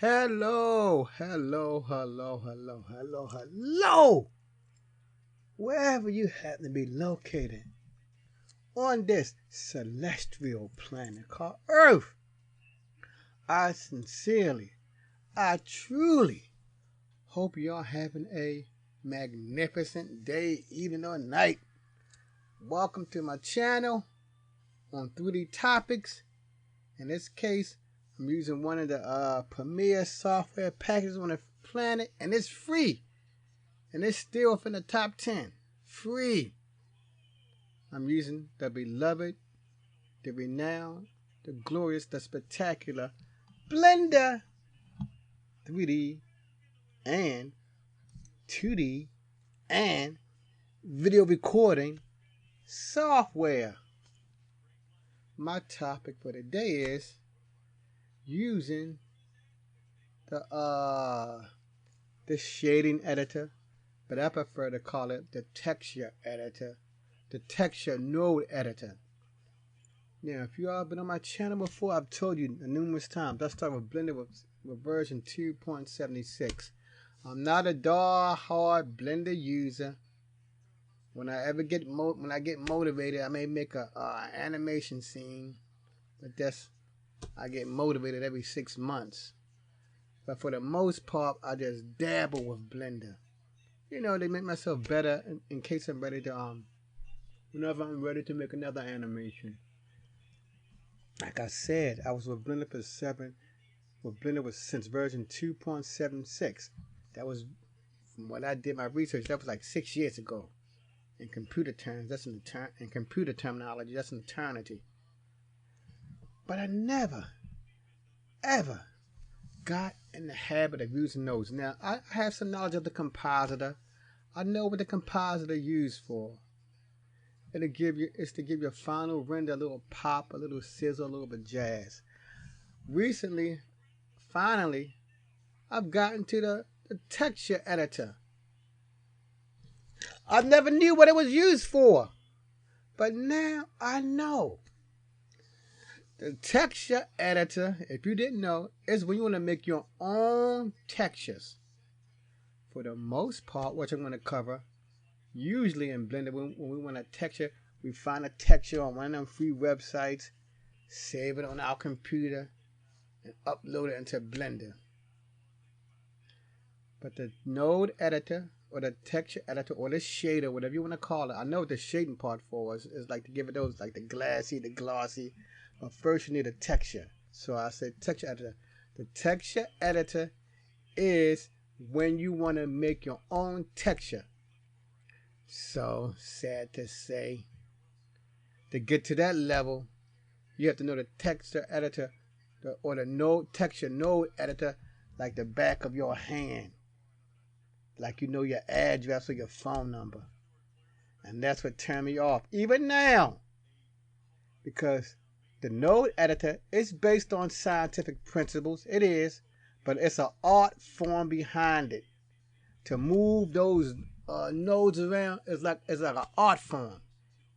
Hello, hello, hello, hello, hello, hello. Wherever you happen to be located on this celestial planet called Earth, I sincerely, I truly hope y'all having a magnificent day, evening, or night. Welcome to my channel on 3D Topics. In this case, I'm using one of the premier software packages on the planet, and it's free. And it's still within the top 10. Free. I'm using the beloved, the renowned, the glorious, the spectacular Blender 3D and 2D and video recording software. My topic for today is using the shading editor, but I prefer to call it the texture editor, the texture node editor. Now, if you all been on my channel before, I've told you numerous times, I start with Blender with version 2.76. I'm not a die-hard Blender user. When I get motivated, I may make a animation scene, but I get motivated every 6 months. But for the most part, I just dabble with Blender. You know, they make myself better in case I'm ready to whenever I'm ready to make another animation. Like I said, I was with Blender since version 2.76. That was from when I did my research. That was like 6 years ago. In computer terms, in computer terminology, that's an eternity. But I never, ever got in the habit of using those. Now, I have some knowledge of the compositor. I know what the compositor used for. It's to give your final render a little pop, a little sizzle, a little bit of jazz. Recently, finally, I've gotten to the texture editor. I never knew what it was used for, but now I know. The texture editor, if you didn't know, is when you want to make your own textures. For the most part, what I'm going to cover, usually in Blender, when we want a texture, we find a texture on one of them free websites, save it on our computer, and upload it into Blender. But the node editor, or the texture editor, or the shader, whatever you want to call it, I know what the shading part for is like to give it those, like the glassy, the glossy. But first you need a texture. So I said texture editor. The texture editor is when you want to make your own texture. So sad to say, to get to that level, you have to know the texture editor or the texture node editor like the back of your hand. Like you know your address or your phone number. And that's what turned me off. Even now. Because the node editor is based on scientific principles. It is. But it's an art form behind it. To move those nodes around is like an art form.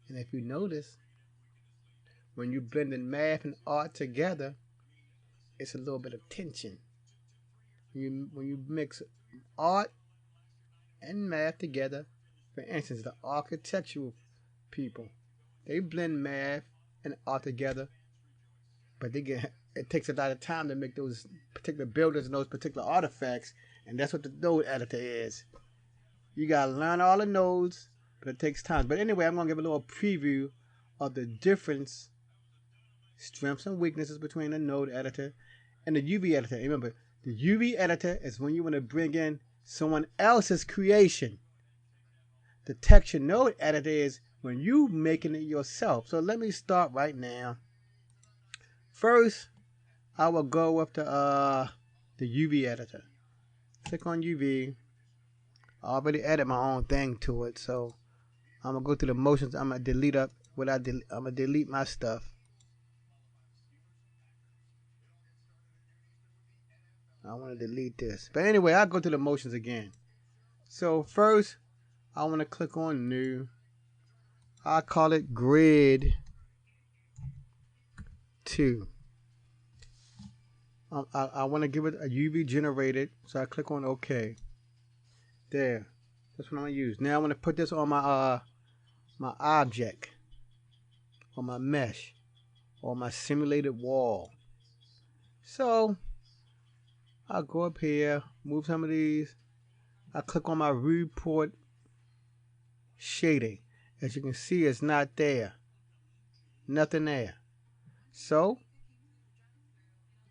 And if you notice, when you're blending math and art together, it's a little bit of tension. When you mix art and math together, for instance, the architectural people, they blend math and art together, but it takes a lot of time to make those particular buildings and those particular artifacts, and that's what the node editor is. You gotta learn all the nodes, but it takes time. But anyway, I'm gonna give a little preview of the difference, strengths and weaknesses between the node editor and the UV editor. Remember, the UV editor is when you want to bring in someone else's creation. The texture node editor is when you making it yourself. So let me start right now. First, I will go with the UV editor. Click on UV. I already added my own thing to it, so I'm gonna go through the motions. I'm gonna delete I'm gonna delete my stuff. I want to delete this. But anyway, I'll go through the motions again. So first, I want to click on New. I'll call it Grid 2. I want to give it a UV generated, so I click on OK. There, that's what I'm gonna use. Now I want to put this on my my object, on my mesh, or my simulated wall. So I'll go up here, move some of these. I click on my viewport shading. As you can see, it's not there. Nothing there. So,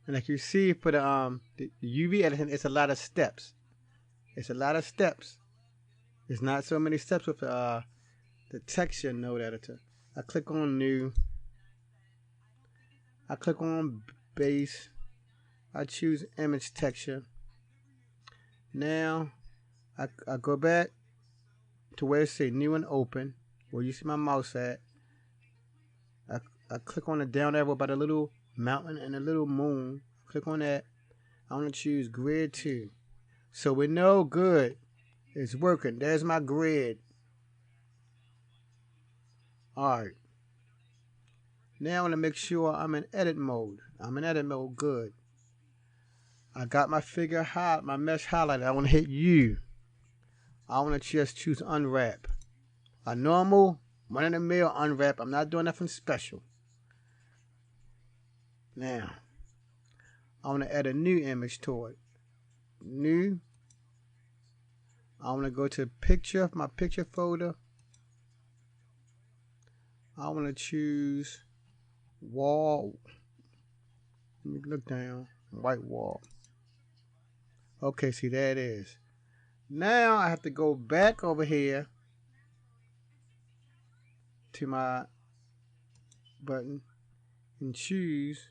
and like you see for the UV editing, it's a lot of steps. It's a lot of steps. There's not so many steps with the texture node editor. I click on new. I click on base. I choose image texture. Now I go back to where it says new and open, where you see my mouse at. I click on the down arrow by the little mountain and the little moon. Click on that. I want to choose grid 2. So we know good. It's working. There's my grid. Alright. Now I want to make sure I'm in edit mode. I'm in edit mode. Good. I got my figure my mesh highlighted. I want to hit U. I want to just choose unwrap. A normal, run-of-the-mill unwrap. I'm not doing nothing special. Now, I want to add a new image to it. New. I want to go to picture, my picture folder. I want to choose wall. Let me look down. White wall. Okay, see, there it is. Now I have to go back over here to my button and choose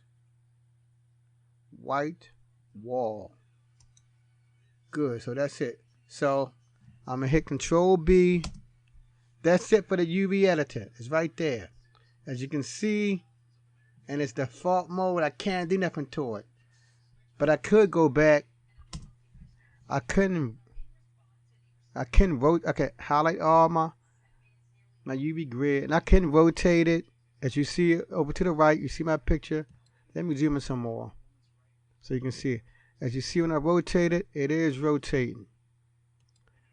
white wall. Good, so that's it. So I'm gonna hit Control B. That's it for the UV editor. It's right there. As you can see, in its default mode, I can't do nothing to it. But I could go back. I can highlight all my UV grid, and I can rotate it. As you see over to the right, you see my picture. Let me zoom in some more so you can see it. As you see, when I rotate it, it is rotating.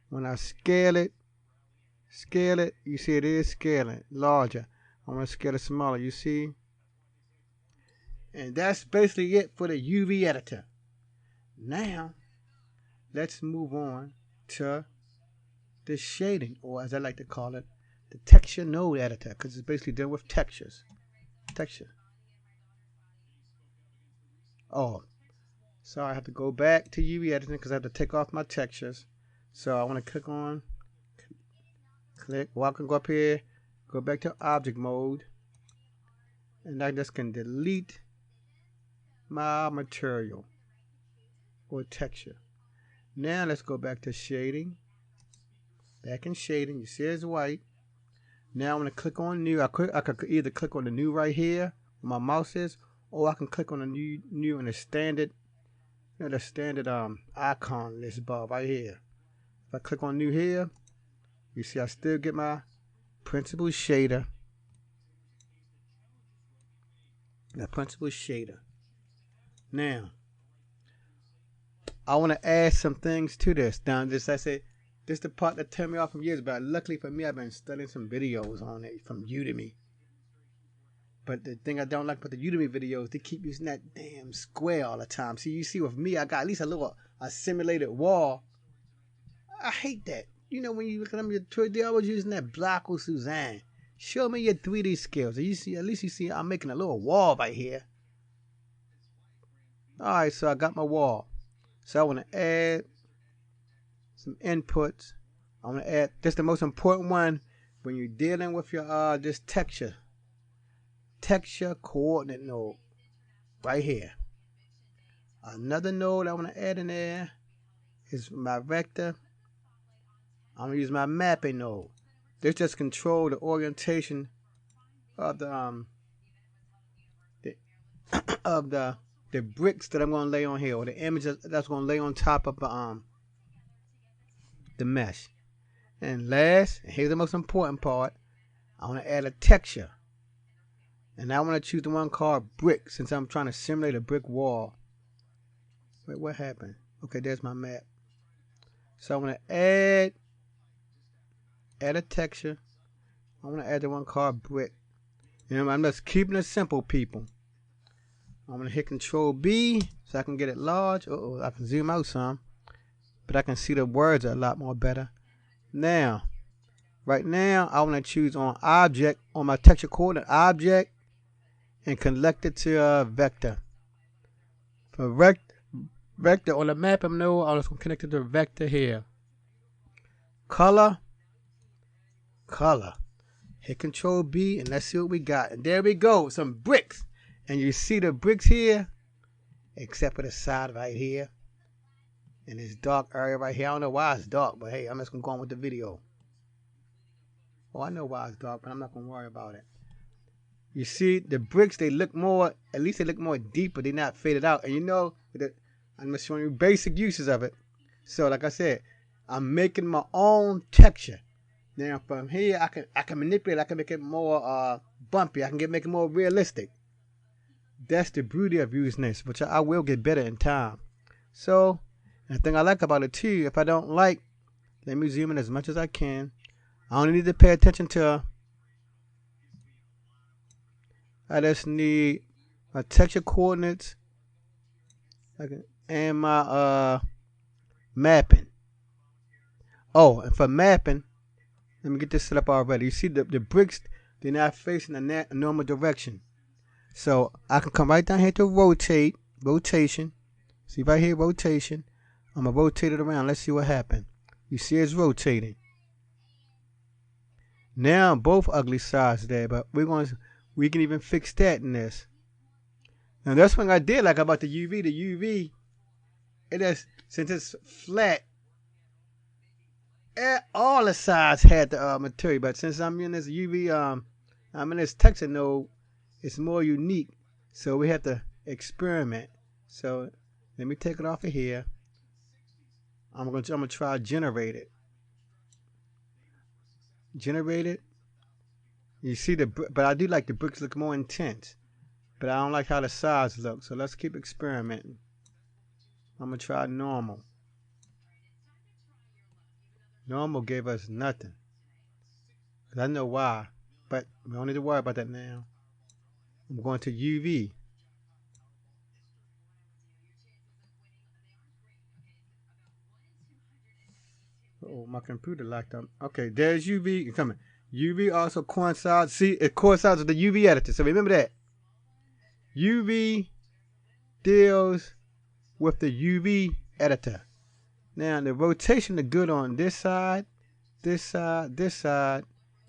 When I scale it, you see it is scaling larger. I'm going to scale it smaller, you see. And that's basically it for the UV editor. Now, let's move on to the shading, or as I like to call it, the texture node editor, because it's basically dealing with textures. Texture. Oh, so I have to go back to UV editing because I have to take off my textures. So I want to click on, well, I can go up here, go back to object mode, and I just can delete my material or texture. Now let's go back to shading. Back in shading, you see it's white. Now I'm going to click on new. I could either click on the new right here where my mouse is, or I can click on the new in the standard, the standard icon list bar right here. If I click on new here, you see I still get my principal shader. The principal shader. Now, I want to add some things to this. Now, this is the part that turned me off from years, but luckily for me, I've been studying some videos on it from Udemy. But the thing I don't like about the Udemy videos, they keep using that damn square all the time. See, you see with me, I got at least a simulated wall. I hate that. You know, when you look at them, they always using that block with Suzanne. Show me your 3D skills. You see, at least you see I'm making a little wall right here. Alright, so I got my wall. So I want to add some inputs. I want to add, this is the most important one when you're dealing with your this texture coordinate node right here. Another node I want to add in there is my vector. I'm going to use my mapping node. This just control the orientation of the the bricks that I'm going to lay on here, or the images that's going to lay on top of the mesh. And last, and here's the most important part, I want to add a texture. And I want to choose the one called brick, since I'm trying to simulate a brick wall. Wait, what happened? Okay, there's my map. So I want to add a texture. I want to add the one called brick. You know, I'm just keeping it simple, people. I'm going to hit Control B so I can get it large. Uh-oh, I can zoom out some. But I can see the words a lot more better. Now, right now, I want to choose on object, on my texture coordinate object, and connect it to a vector. For vector on the map, I'm just going to connect it to a vector here. Color. Hit Control B and let's see what we got. And there we go, some bricks. And you see the bricks here, except for the side right here. And this dark area right here. I don't know why it's dark, but hey, I'm just going to go on with the video. Oh, I know why it's dark, but I'm not going to worry about it. You see, the bricks, they look more, at least they look more deeper. They're not faded out. And you know, I'm just showing you basic uses of it. So, like I said, I'm making my own texture. Now, from here, I can manipulate. I can make it more bumpy. I can make it more realistic. That's the beauty of using this, which I will get better in time. So, the thing I like about it too, if I don't like, let me zoom in as much as I can. I only need to pay attention to, I just need my texture coordinates and my mapping. Oh, and for mapping, let me get this set up already. You see the bricks, they're not facing a normal direction. So I can come right down here to rotation. See right here, rotation. I'm going to rotate it around. Let's see what happens. You see it's rotating. Now both ugly sides there, but we can even fix that in this. Now that's what I did like about the UV. The UV, it is, since it's flat, all the sides had the material, but since I'm in this UV, I'm in this texture node, it's more unique. So we have to experiment. So let me take it off of here. I'm gonna try generate it. You see but I do like the bricks look more intense, but I don't like how the sides look. So let's keep experimenting. I'm gonna try normal. Normal gave us nothing. I know why, but we don't need to worry about that now. I'm going to UV. Oh, my computer locked up. Okay, there's UV coming. UV also coincides. See, it coincides with the UV editor. So remember that. UV deals with the UV editor. Now the rotation is good on this side,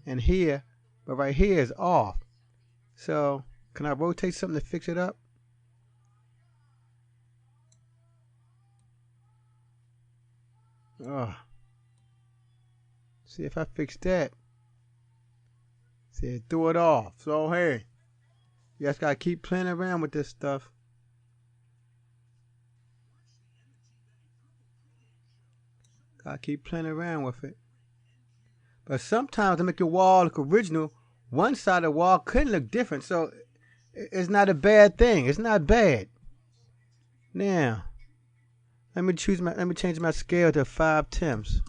and here, but right here is off. So can I rotate something to fix it up? Oh. See if I fix that. See, it threw it off. So hey, you just gotta keep playing around with this stuff. Gotta keep playing around with it. But sometimes to make your wall look original, one side of the wall could look different. So it's not a bad thing. It's not bad. Now, let me change my scale to 5/10.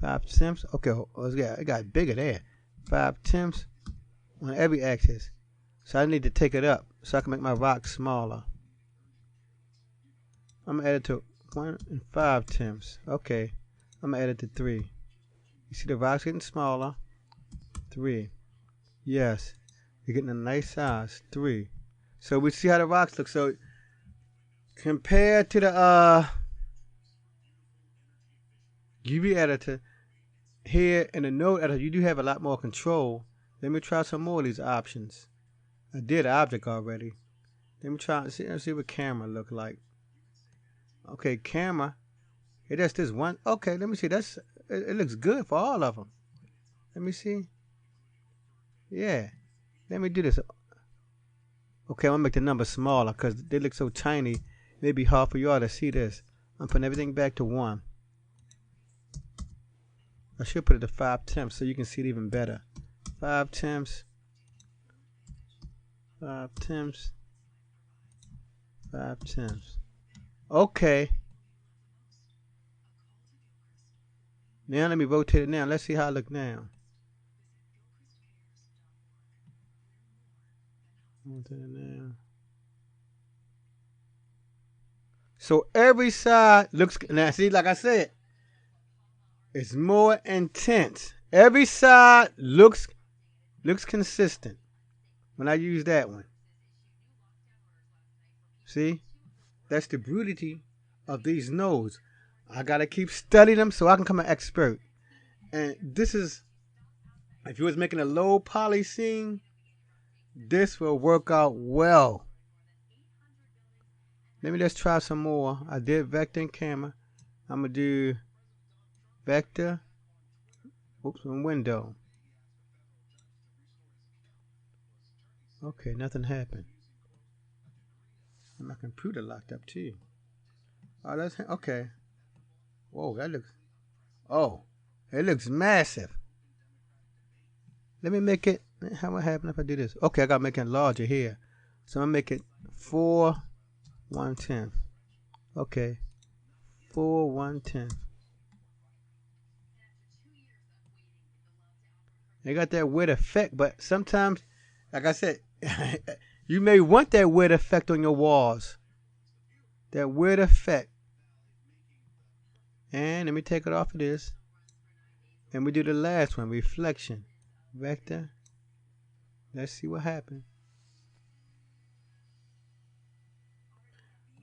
5/10. Okay, it got bigger there. 5/10 on every axis. So I need to take it up so I can make my rock smaller. I'm gonna add it to 1 and 5/10. Okay, I'm gonna add it to 3. You see the rocks getting smaller. 3. Yes, you're getting a nice size. 3. So we see how the rocks look. So compared to the UV editor, here in the node editor, you do have a lot more control. Let me try some more of these options. I did object already. Let me try and see what camera look like. Okay, camera. It does this one. Okay, let me see. It looks good for all of them. Let me see. Yeah. Let me do this. Okay, I'm gonna make the number smaller because they look so tiny. It may be hard for y'all to see this. I'm putting everything back to 1. I should put it to 5/10 so you can see it even better. 5/10. 5/10. 5/10. Okay. Now let me rotate it now. Let's see how I look now. Rotate it now. So every side looks now. See, like I said, it's more intense. Every side looks consistent when I use that one. See, that's the brutality of these nodes. I gotta keep studying them so I can become an expert. And this is, if you was making a low poly scene, this will work out well. Let me just try some more. I did vector and camera. I'm gonna do vector, oops, and window. Okay, nothing happened. And my computer locked up too. Oh, that's okay. Whoa, that looks. Oh, it looks massive. Let me make it. How would happen if I do this? Okay, I gotta make it larger here. So I'm gonna make it 4/110. Okay, 4/110. They got that weird effect, but sometimes, like I said, you may want that weird effect on your walls. That weird effect. And let me take it off of this. And we do the last one, reflection. Vector. Let's see what happens.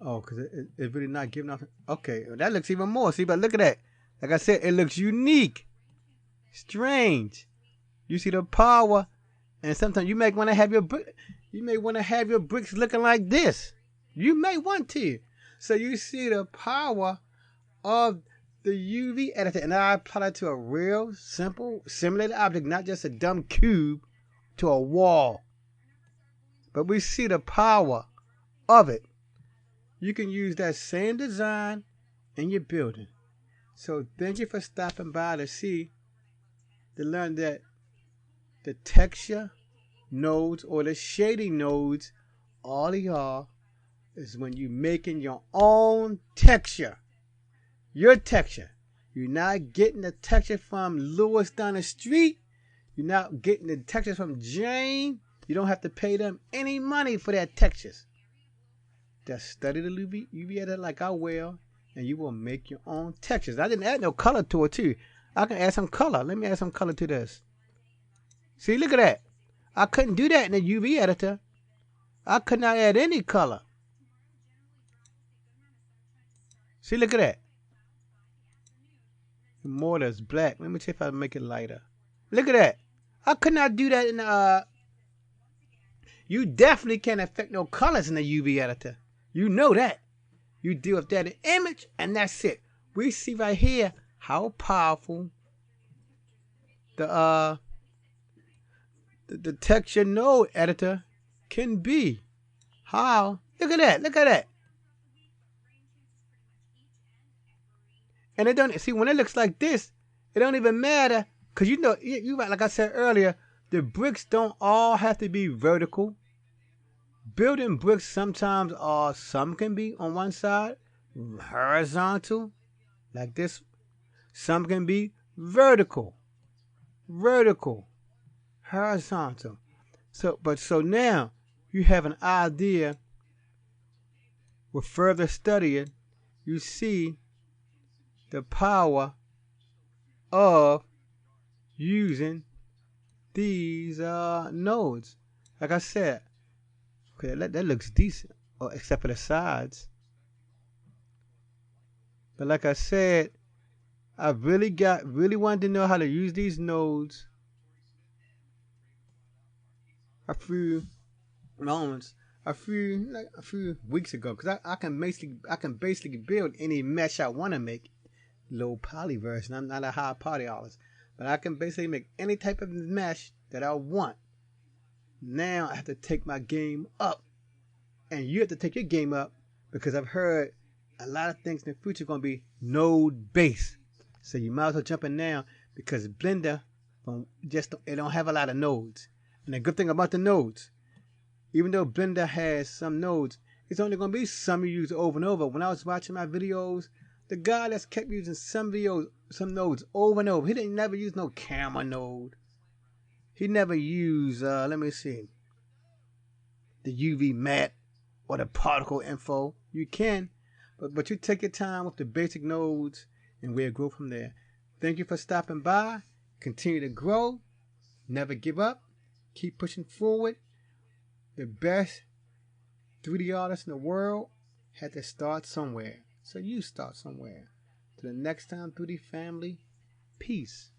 Oh, because it's really not giving off. Okay, that looks even more. See, but look at that. Like I said, it looks unique. Strange. You see the power. And sometimes you may want to have your bricks looking like this. You may want to. So you see the power of the UV editor, and I apply it to a real simple simulated object, not just a dumb cube to a wall. But we see the power of it. You can use that same design in your building. So thank you for stopping by to learn that the texture nodes or the shading nodes, all they are is when you're making your own texture. Your texture. You're not getting the texture from Lewis down the street. You're not getting the textures from Jane. You don't have to pay them any money for their textures. Just study the UV editor like I will, and you will make your own textures. I didn't add no color to it too. I can add some color. Let me add some color to this. See, look at that. I couldn't do that in the UV editor. I could not add any color. See, look at that. More that's black. Let me see if I can make it lighter. Look at that. I could not do that in the you definitely can't affect no colors in the UV editor. You know that. You deal with that image and that's it. We see right here how powerful the texture node editor can be. How? Look at that. Look at that. And it don't see when it looks like this, it don't even matter because you know you like I said earlier, the bricks don't all have to be vertical. Building bricks sometimes are some can be on one side horizontal like this. Some can be vertical, horizontal. So now you have an idea. With further studying, you see the power of using these nodes. Like I said, okay, that looks decent, except for the sides. But like I said, I really wanted to know how to use these nodes a few weeks ago, because I can basically build any mesh I want to make. Low poly version. I'm not a high poly artist, but I can basically make any type of mesh that I want. Now I have to take my game up, and you have to take your game up because I've heard a lot of things in the future are going to be node based. So you might as well jump in now because Blender it don't have a lot of nodes. And the good thing about the nodes, even though Blender has some nodes, It's only going to be some you use over and over. When I was watching my videos, the guy that's kept using some nodes over and over, he didn't never use no camera node. He never used, let me see, the UV matte or the particle info. You can, but you take your time with the basic nodes and we'll grow from there. Thank you for stopping by. Continue to grow. Never give up. Keep pushing forward. The best 3D artists in the world had to start somewhere. So you start somewhere. Till the next time, 3D family, peace.